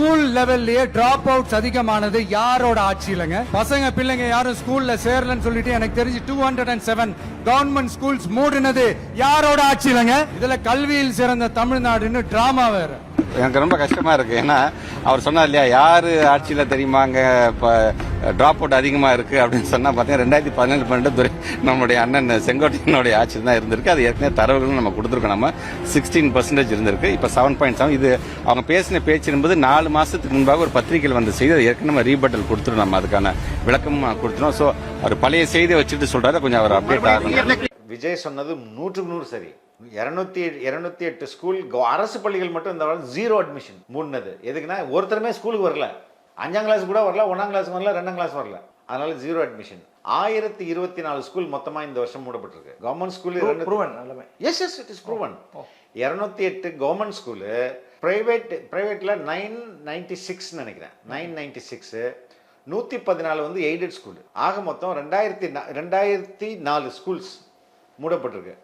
School லெவல்லயே drop outs அதிகமானது யாரோட ஆட்சியிலங்க? பசங்க பிள்ளைங்க யாரும் ஸ்கூல்ல சேரலன்னு சொல்லிட்டு எனக்கு தெரிஞ்சு 207 கவர்மெண்ட் ஸ்கூல்ஸ் மூடினது யாரோட ஆட்சியிலங்க? இதுல கல்வியில் சிறந்த தமிழ்நாடுன்னு டிராமா வேற. எனக்கு ரொம்ப கஷ்டமா இருக்கு. ஏன்னா அவர் சொன்னார் இல்லையா, யாரு ஆட்சியில தெரியுமாங்க இப்ப டிராப் அவுட் அதிகமா இருக்கு அப்படின்னு சொன்னா பாத்தீங்கன்னா 2017 நம்மளுடைய அண்ணன் செங்கோட்டையனுடைய ஆட்சி தான் இருந்திருக்கு. அது ஏற்கனவே தரவுகளும் நம்ம கொடுத்துருக்கோம். நம்ம 16% இருந்திருக்கு. இப்ப 7.7. இது அவங்க பேசின பேச்சு என்பது 4 மாசத்துக்கு முன்பாக ஒரு பத்திரிகையில் வந்த செய்தி. அது ஏற்கனவே நம்ம ரீபட்டல் கொடுத்துரும். நம்ம அதுக்கான விளக்கமும் கொடுத்துரும். சோ அவர் பழைய செய்தியை வச்சுட்டு சொல்றாரு, கொஞ்சம் அவர் அப்டேட் ஆகணும். விஜய் சொன்னது 100% சரி. 208 ஸ்கூல் அரசு பள்ளிகள் மட்டும் இந்த வாரம் 0 அட்மிஷன் மூடினது. எதுக்குன்னா ஒருத்தருமே ஸ்கூலுக்கு வரல. 5ஆம் கிளாஸ் கூட வரல, 1ஆம் கிளாஸ் வரல, 2ஆம் கிளாஸ் வரல. அதனால 0 அட்மிஷன். 1024 ஸ்கூல் மொத்தமா இந்த வருஷம் மூடப்பட்டிருக்கு. Government school yes it is proven. 208 government school, பிரைவேட்ல 996 நினைக்கிறேன், 996. 114 வந்து எய்டட் ஸ்கூல். ஆக மொத்தம் 2004 ஸ்கூல்ஸ் மூடப்பட்டிருக்கு.